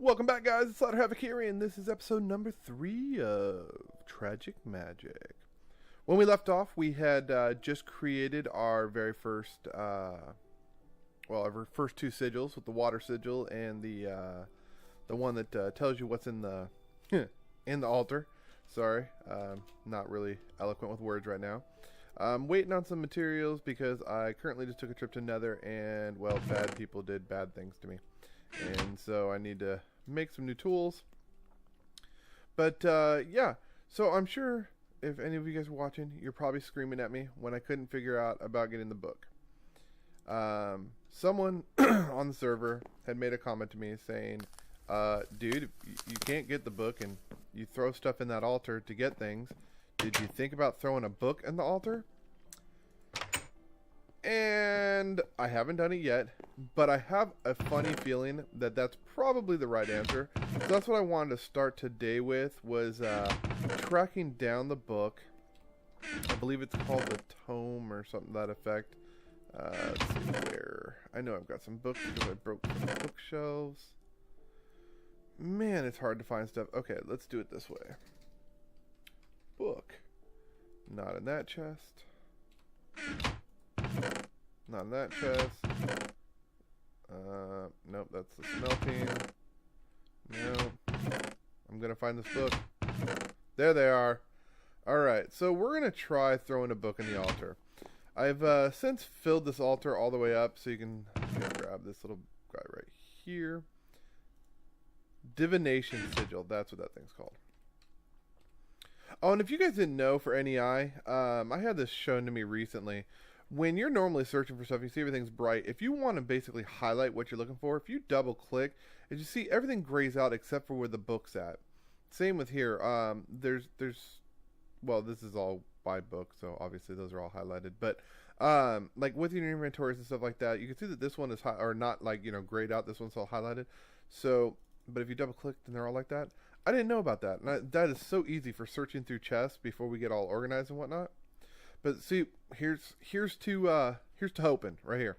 Welcome back, guys. It's Slaughter Havoc here, and this is episode number 3 of Tragic Magic. When we left off, we had just created our very first, our first two sigils with the water sigil and the one that tells you what's in the in the altar. Sorry, not really eloquent with words right now. I'm waiting on some materials because I currently just took a trip to Nether, and well, bad people did bad things to me. And so I need to make some new tools. But yeah, so I'm sure if any of you guys are watching, you're probably screaming at me when I couldn't figure out about getting the book. Someone on the server had made a comment to me saying, dude, you can't get the book and you throw stuff in that altar to get things. Did you think about throwing a book in the altar? And I haven't done it yet, but I have a funny feeling that that's probably the right answer. So that's what I wanted to start today with, was tracking down the book. I believe it's called the Tome or something to that effect. Let's see where. I know I've got some books because I broke some bookshelves. Man, it's hard to find stuff. Okay, let's do it this way. Book. Not in that chest. Not in that chest. Nope, that's the smelting. Nope. I'm gonna find this book. There they are. Alright, so we're gonna try throwing a book in the altar. I've since filled this altar all the way up, so you can grab this little guy right here. Divination Sigil, that's what that thing's called. Oh, and if you guys didn't know, for NEI, I had this shown to me recently. When you're normally searching for stuff, you see everything's bright. If you want to basically highlight what you're looking for, if you double click, as you see, everything grays out except for where the book's at. Same with here. Well, this is all by book, so obviously those are all highlighted. But like with your inventories and stuff like that, you can see that this one is not like, grayed out. This one's all highlighted. So, but if you double click, then they're all like that. I didn't know about that. And that is so easy for searching through chests before we get all organized and whatnot. But see, here's to hoping right here.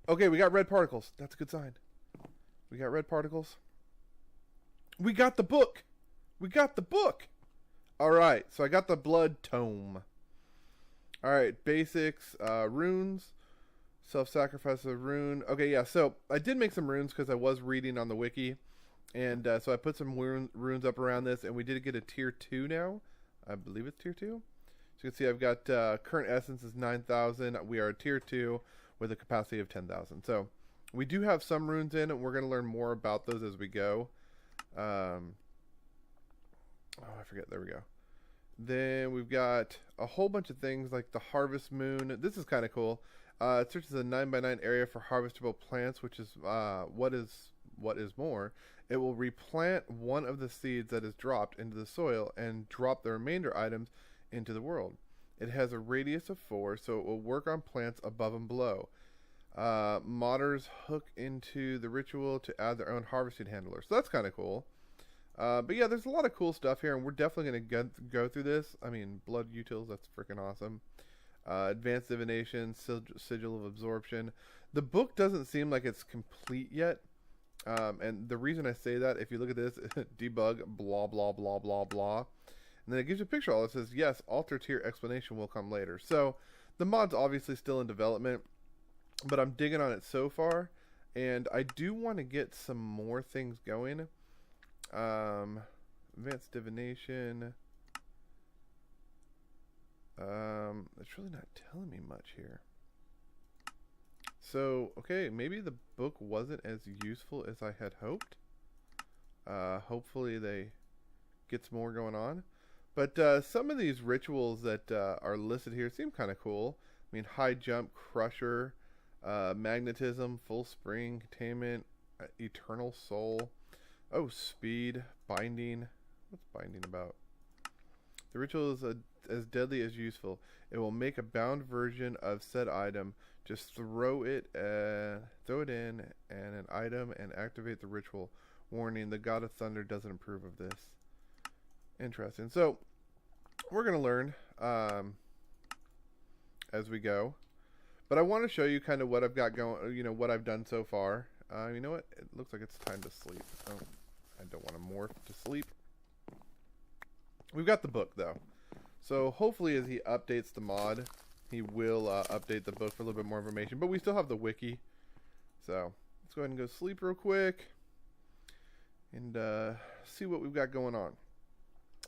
Okay, we got red particles. That's a good sign. We got red particles. We got the book. We got the book. All right, so I got the blood tome. All right, basics, runes, self-sacrifice of rune. Okay, yeah. So I did make some runes because I was reading on the wiki, and so I put some runes up around this, and we did get a tier 2 now. I believe it's tier 2. So you can see I've got current essence is 9,000. We are tier 2 with a capacity of 10,000. So we do have some runes in, and we're going to learn more about those as we go. I forget. There we go. Then we've got a whole bunch of things like the Harvest Moon. This is kind of cool. It searches a 9x9 area for harvestable plants, which is what is more. It will replant one of the seeds that is dropped into the soil and drop the remainder items into the world. It has a radius of 4, so it will work on plants above and below. Modders hook into the ritual to add their own harvesting handler. So that's kind of cool. But yeah, there's a lot of cool stuff here, and we're definitely going to go through this. I mean, blood utils, that's freaking awesome. Advanced divination, sigil of absorption. The book doesn't seem like it's complete yet. And the reason I say that, if you look at this, debug, blah, blah, blah, blah, blah. And then it gives you a picture. All it says, yes, altar tier explanation will come later. So the mod's obviously still in development, but I'm digging on it so far. And I do want to get some more things going. Advanced divination. It's really not telling me much here. So, okay, maybe the book wasn't as useful as I had hoped. Hopefully they get some more going on. But some of these rituals that are listed here seem kind of cool. I mean, high jump, crusher, magnetism, full spring, containment, eternal soul. Oh, speed, binding. What's binding about? The ritual is as deadly as useful. It will make a bound version of said item. Just throw it in and an item and activate the ritual. Warning, the God of Thunder doesn't approve of this. Interesting. So, we're going to learn as we go. But I want to show you kind of what I've got going, what I've done so far. You know what? It looks like it's time to sleep. Oh, I don't want to morph to sleep. We've got the book, though. So hopefully as he updates the mod, he will update the book for a little bit more information. But we still have the wiki. So let's go ahead and go sleep real quick. And see what we've got going on.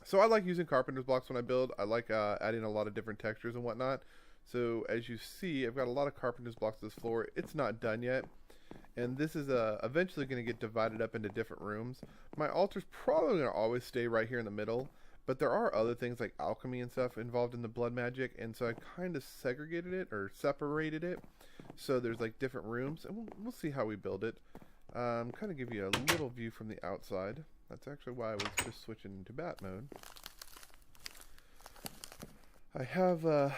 So I like using carpenter's blocks when I build. I like adding a lot of different textures and whatnot. So as you see, I've got a lot of carpenter's blocks to this floor. It's not done yet. And this is eventually going to get divided up into different rooms. My altar's probably going to always stay right here in the middle. But there are other things like alchemy and stuff involved in the blood magic. And so I kind of segregated it or separated it. So there's like different rooms. And we'll see how we build it. Kind of give you a little view from the outside. That's actually why I was just switching into bat mode. I have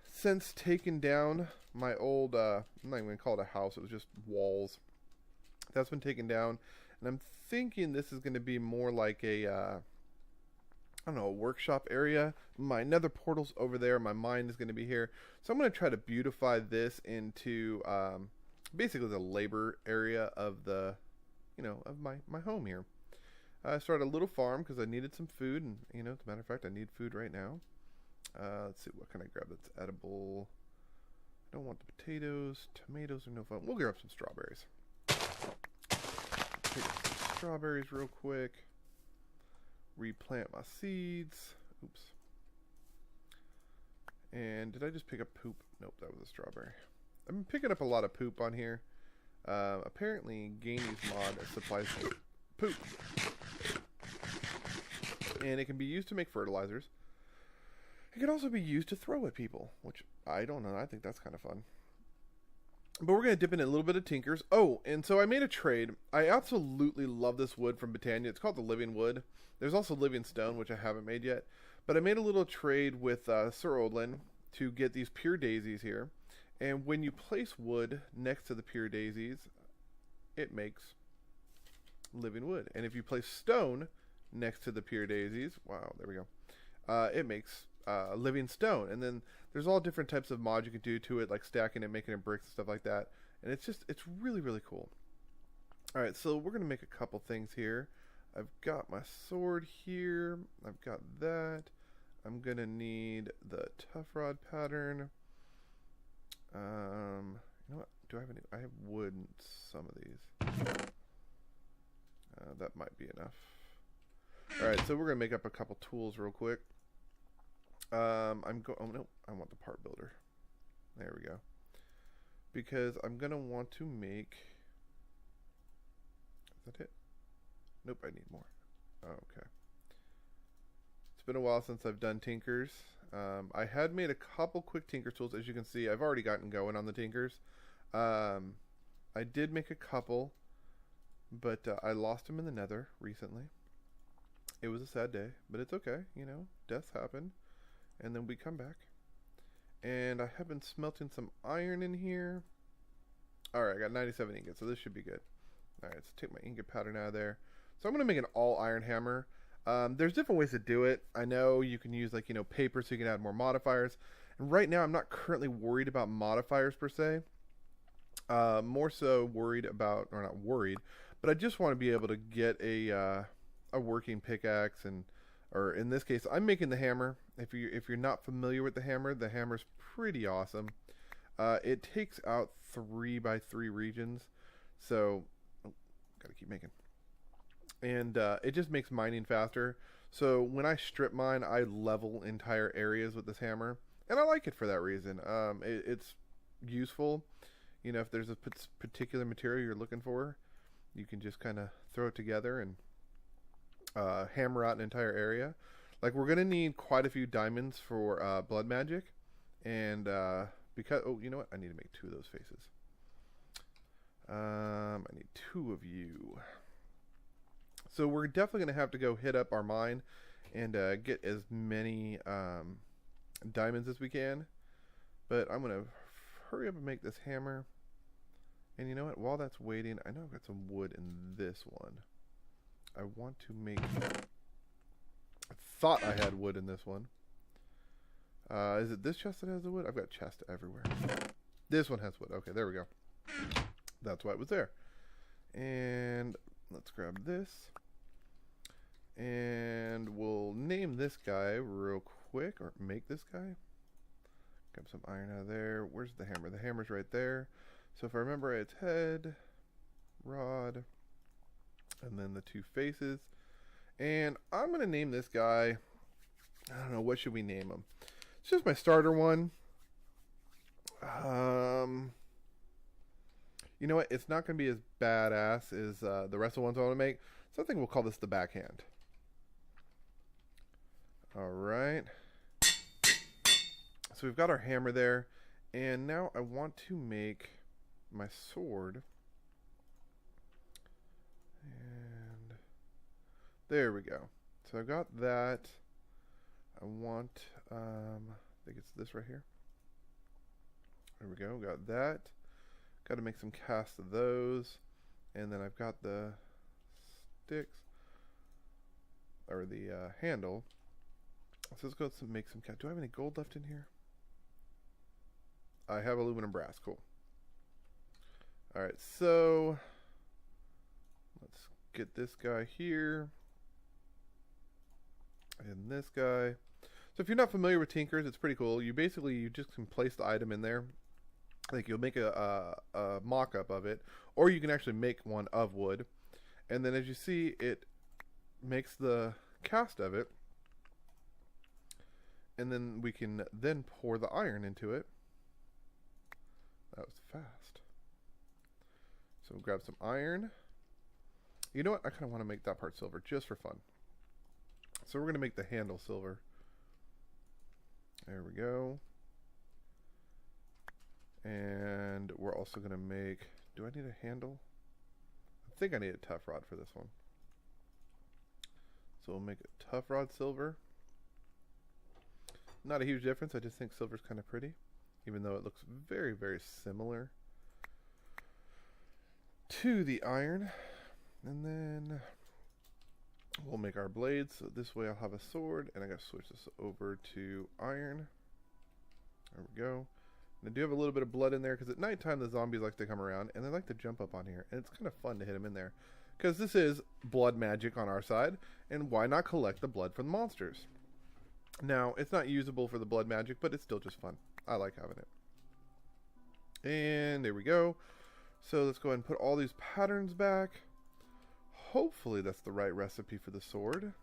since taken down my old, I'm not even going to call it a house, it was just walls. That's been taken down. And I'm thinking this is going to be more like a, I don't know, a workshop area. My nether portal's over there. My mine is going to be here. So I'm going to try to beautify this into basically the labor area of the, of my home here. I started a little farm because I needed some food, and as a matter of fact, I need food right now. Let's see, what can I grab that's edible? I don't want the potatoes. Tomatoes are no fun. We'll grab some strawberries. Take some strawberries real quick. Replant my seeds. Oops. And did I just pick up poop? Nope, that was a strawberry. I've been picking up a lot of poop on here. Apparently, Gainy's mod supplies poop. And it can be used to make fertilizers. It can also be used to throw at people, which I don't know. I think that's kind of fun. But we're going to dip in a little bit of Tinkers. Oh, and so I made a trade. I absolutely love this wood from Britannia. It's called the Living Wood. There's also Living Stone, which I haven't made yet. But I made a little trade with Sir Odlin to get these pure daisies here. And when you place wood next to the pure daisies, it makes living wood. And if you place stone next to the pure daisies, wow, there we go. It makes living stone. And then there's all different types of mods you can do to it, like stacking it, making it bricks and stuff like that. And it's really, really cool. All right, so we're going to make a couple things here. I've got my sword here. I've got that. I'm going to need the tough rod pattern. You know what? Do I have any? I have wood in some of these. That might be enough. All right, so we're going to make up a couple tools real quick. Oh no, I want the part builder. There we go. Because I'm going to want to make... Is that it? Nope, I need more. Oh, okay. It's been a while since I've done Tinkers. I had made a couple quick Tinker tools. As you can see, I've already gotten going on the Tinkers. I did make a couple, but I lost them in the nether recently. It was a sad day, but it's okay. Deaths happen. And then we come back. And I have been smelting some iron in here. Alright, I got 97 ingots, so this should be good. Alright, let's take my ingot pattern out of there. So I'm going to make an all iron hammer. There's different ways to do it. I know you can use paper so you can add more modifiers. And right now I'm not currently worried about modifiers per se. More so worried about, or not worried, but I just want to be able to get a working pickaxe, or in this case, I'm making the hammer. If you're not familiar with the hammer's pretty awesome. It takes out 3x3 regions, so gotta keep making. And it just makes mining faster. So when I strip mine, I level entire areas with this hammer, and I like it for that reason. It's useful. If there's a particular material you're looking for, you can just kind of throw it together and hammer out an entire area. Like, we're going to need quite a few diamonds for blood magic. And because, oh, you know what? I need to make 2 of those faces. I need 2 of you. So we're definitely going to have to go hit up our mine and get as many diamonds as we can. But I'm going to hurry up and make this hammer. And you know what? While that's waiting, I know I've got some wood in this one. I want to make... I thought I had wood in this one. Is it this chest that has the wood? I've got chests everywhere. This one has wood. Okay, there we go. That's why it was there. And let's grab this. And we'll name this guy real quick, or make this guy. Grab some iron out of there. Where's the hammer? The hammer's right there. So if I remember right, it's head, rod, and then the two faces. And I'm going to name this guy, I don't know, what should we name him? It's just my starter one. You know what? It's not going to be as badass as the rest of the ones I want to make. So I think we'll call this the backhand. Alright. So we've got our hammer there. And now I want to make my sword. And there we go. So I've got that. I want, I think it's this right here. There we go. Got that. Got to make some casts of those. And then I've got the sticks, or the handle. So let's go make some casts. Do I have any gold left in here? I have aluminum brass. Cool. Alright, so let's get this guy here. And this guy. So if you're not familiar with Tinkers, it's pretty cool. You just can place the item in there. Like you'll make a mock-up of it, or you can actually make one of wood. And then as you see, it makes the cast of it. And then we can then pour the iron into it. That was fast. So we'll grab some iron. You know what? I kind of want to make that part silver just for fun. So we're going to make the handle silver. There we go. And we're also going to make... Do I need a handle? I think I need a tough rod for this one. So we'll make a tough rod silver. Not a huge difference. I just think silver's kind of pretty. Even though it looks very, very similar to the iron. And then we'll make our blades. So this way I'll have a sword. And I got to switch this over to iron. There we go. And I do have a little bit of blood in there because at nighttime the zombies like to come around and they like to jump up on here. And it's kind of fun to hit them in there. Because this is blood magic on our side. And why not collect the blood from the monsters? Now, it's not usable for the blood magic, but it's still just fun. I like having it. And there we go. So let's go ahead and put all these patterns back. Hopefully that's the right recipe for the sword.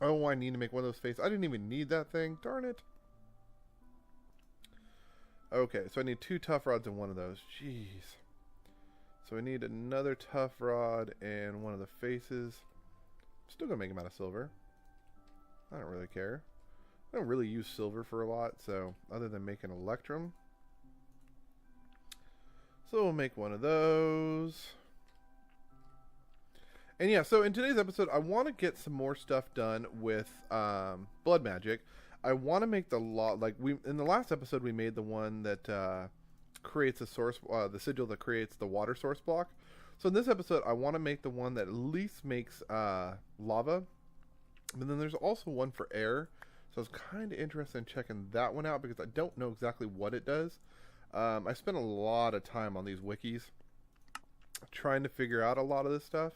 Oh, I need to make one of those faces. I didn't even need that thing. Darn it. Okay, so I need 2 tough rods and one of those. Jeez. So I need another tough rod and one of the faces. Still gonna make them out of silver. I don't really care. I don't really use silver for a lot, so other than making electrum. So we'll make one of those. And yeah, so in today's episode, I want to get some more stuff done with blood magic. I want to make the in the last episode we made the one that creates a source, the sigil that creates the water source block. So in this episode, I want to make the one that at least makes lava. But then there's also one for air. So I was kind of interested in checking that one out because I don't know exactly what it does. I spent a lot of time on these wikis trying to figure out a lot of this stuff.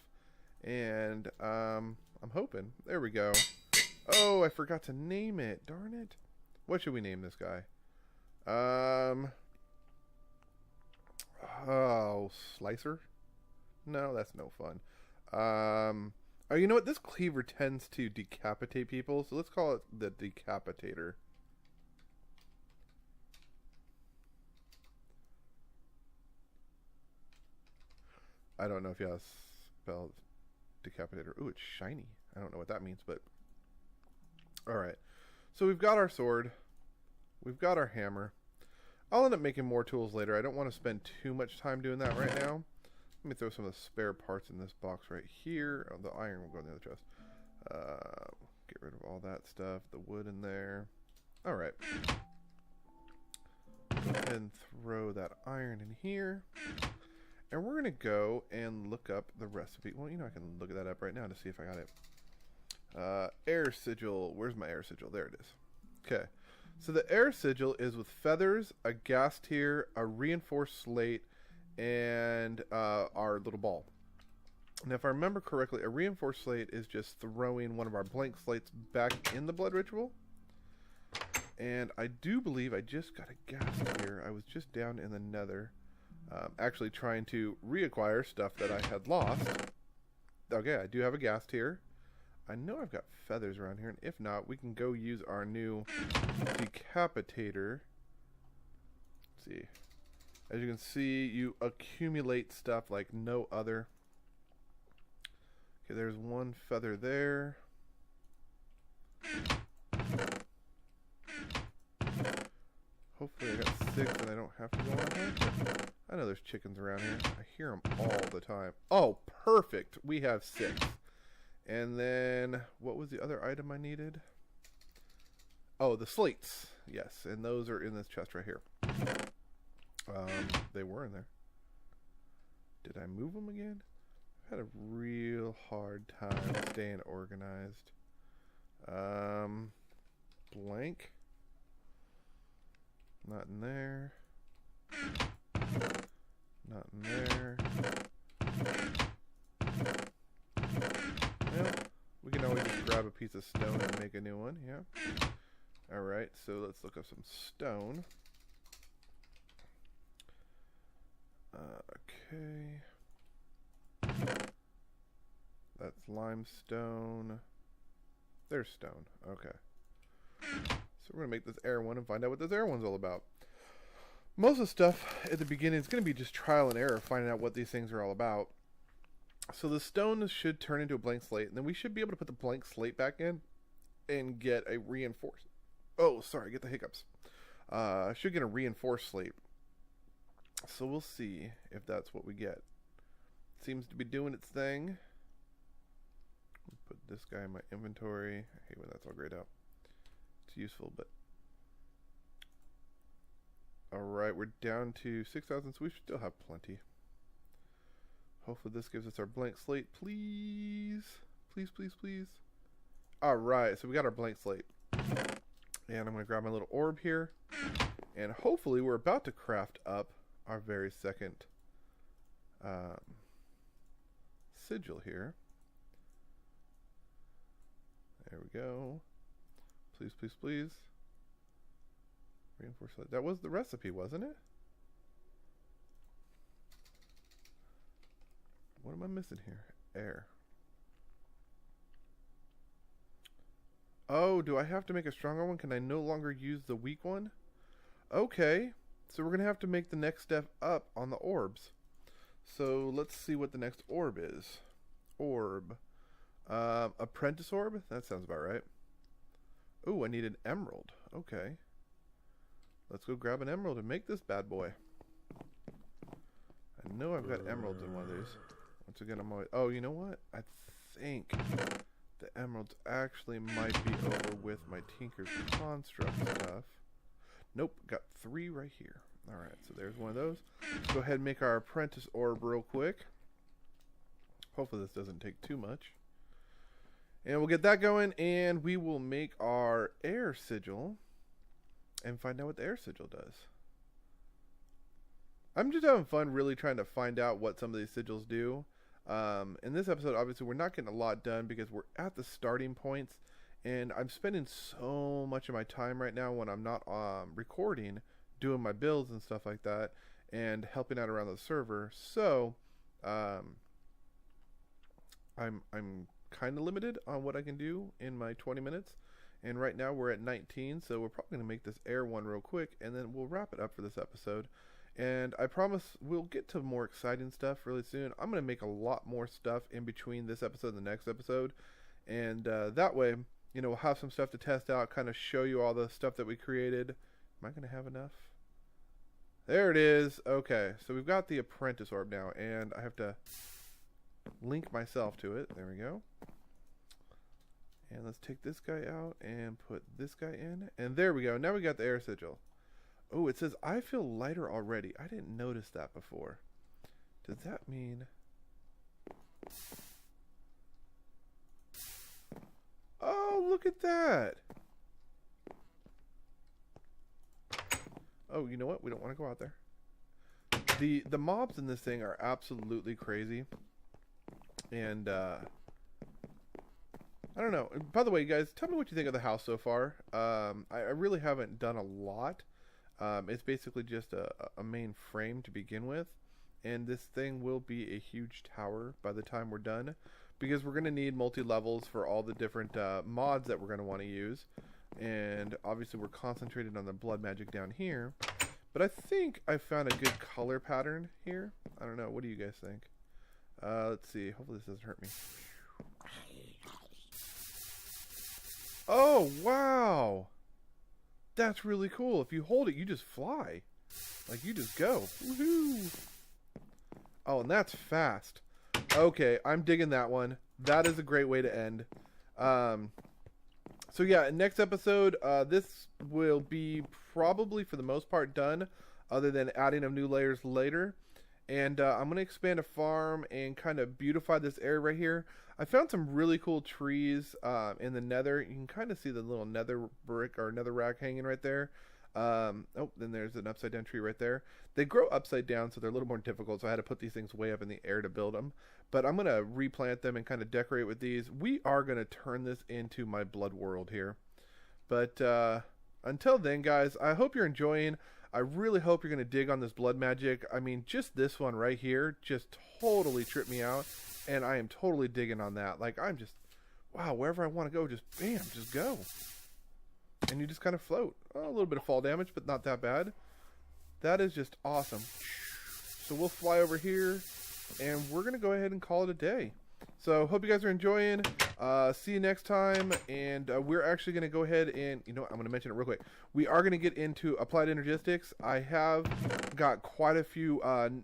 And I'm hoping. There we go. Oh, I forgot to name it. Darn it. What should we name this guy? Oh, Slicer? No, that's no fun. Oh, you know what? This cleaver tends to decapitate people, so let's call it the Decapitator. I don't know if you have spelled Decapitator. Ooh, it's shiny. I don't know what that means, but... Alright. So we've got our sword. We've got our hammer. I'll end up making more tools later. I don't want to spend too much time doing that right now. Let me throw some of the spare parts in this box right here. Oh, the iron will go in the other chest. Get rid of all that stuff. The wood in there. Alright. And throw that iron in here. And we're going to go and look up the recipe. Well, you know, I can look that up right now to see if I got it. Air sigil. Where's my air sigil? There it is. Okay. So the air sigil is with feathers, a gas tier, a reinforced slate, and our little ball. And if I remember correctly, a reinforced slate is just throwing one of our blank slates back in the blood ritual. And I do believe I just got a ghast here. I was just down in the nether, actually trying to reacquire stuff that I had lost. Okay, I do have a ghast here. I know I've got feathers around here, and if not, we can go use our new decapitator. Let's see. As you can see, you accumulate stuff like no other. Okay, there's one feather there. Hopefully I got 6 and I don't have to go on ahead. I know there's chickens around here. I hear them all the time. Oh, perfect. We have 6. And then, what was the other item I needed? Oh, the slates. Yes, and those are in this chest right here. They were in there. Did I move them again? I've had a real hard time staying organized. Blank. Not in there. Not in there. Well, we can always just grab a piece of stone and make a new one, yeah. Alright, so let's look up some stone. Okay. That's limestone. There's stone. Okay. So we're going to make this air one and find out what this air one's all about. Most of the stuff at the beginning is going to be just trial and error, finding out what these things are all about. So the stone should turn into a blank slate, and then we should be able to put the blank slate back in and get a reinforced... Oh, sorry, get the hiccups. I should get a reinforced slate. So we'll see if that's what we get. Seems to be doing its thing. Put this guy in my inventory. I hate when that's all grayed out. It's useful, but... Alright, we're down to 6,000, so we should still have plenty. Hopefully this gives us our blank slate, please. Please, please, please. Alright, so we got our blank slate. And I'm going to grab my little orb here. And hopefully we're about to craft up our very second sigil here. There we go. Please, please, please. Reinforce that. That was the recipe, wasn't it? What am I missing here? Air. Oh, do I have to make a stronger one? Can I no longer use the weak one? Okay. So we're going to have to make the next step up on the orbs. So let's see what the next orb is. Orb. Apprentice orb? That sounds about right. Ooh, I need an emerald. Okay. Let's go grab an emerald and make this bad boy. I know I've got emeralds in one of these. Once again, I'm always... Oh, you know what? I think the emeralds actually might be over with my Tinker's Construct stuff. Nope, got 3 right here. Alright, so there's one of those. Let's go ahead and make our apprentice orb real quick. Hopefully this doesn't take too much. And we'll get that going, and we will make our air sigil and find out what the air sigil does. I'm just having fun really trying to find out what some of these sigils do. In this episode, obviously, we're not getting a lot done because we're at the starting points, and I'm spending so much of my time right now when I'm not recording, doing my builds and stuff like that, and helping out around the server. So, I'm kind of limited on what I can do in my 20 minutes. And right now we're at 19, so we're probably going to make this air one real quick, and then we'll wrap it up for this episode. And I promise we'll get to more exciting stuff really soon. I'm going to make a lot more stuff in between this episode and the next episode. And that way, you know, we'll have some stuff to test out, kind of show you all the stuff that we created. Am I going to have enough? There it is. Okay, so we've got the apprentice orb now, and I have to link myself to it. There we go. And let's take this guy out and put this guy in. And there we go. Now we got the air sigil. Oh, it says, I feel lighter already. I didn't notice that before. Does that mean... Oh, look at that. Oh, you know what? We don't want to go out there. The mobs in this thing are absolutely crazy. And I don't know. By the way, guys, tell me what you think of the house so far. I really haven't done a lot. It's basically just a main frame to begin with. And this thing will be a huge tower by the time we're done. Because we're going to need multi-levels for all the different mods that we're going to want to use. And obviously we're concentrated on the blood magic down here. But I think I found a good color pattern here. I don't know. What do you guys think? Let's see. Hopefully this doesn't hurt me. Oh, wow. That's really cool. If you hold it, you just fly. Like, you just go. Woohoo. Oh, and that's fast. Okay, I'm digging that one. That is a great way to end. So yeah, next episode, this will be probably for the most part done, other than adding of new layers later. And I'm going to expand a farm and kind of beautify this area right here. I found some really cool trees in the nether. You can kind of see the little nether brick or nether rack hanging right there. Oh, then there's an upside down tree right there. They grow upside down, so they're a little more difficult, so I had to put these things way up in the air to build them. But I'm going to replant them and kind of decorate with these. We are going to turn this into my blood world here. But until then, guys, I hope you're enjoying. I really hope you're going to dig on this blood magic. I mean, just this one right here just totally tripped me out. And I am totally digging on that. Like, I'm just, wow, wherever I want to go, just bam, just go. And you just kind of float. Oh, a little bit of fall damage, but not that bad. That is just awesome. So we'll fly over here, and we're going to go ahead and call it a day. So hope you guys are enjoying. See you next time. And we're actually going to go ahead and, you know what, I'm going to mention it real quick. We are going to get into applied energistics. I have got quite a few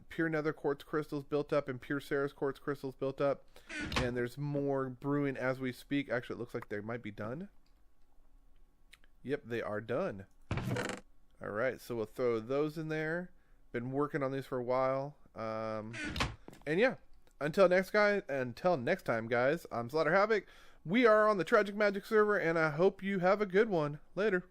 pure nether quartz crystals built up and pure Ceres quartz crystals built up. And there's more brewing as we speak. Actually, it looks like they might be done. Yep, they are done. All right, so we'll throw those in there. Been working on these for a while. And yeah, until next time, guys, I'm Slaughter Havoc. We are on the Tragic Magic server, and I hope you have a good one. Later.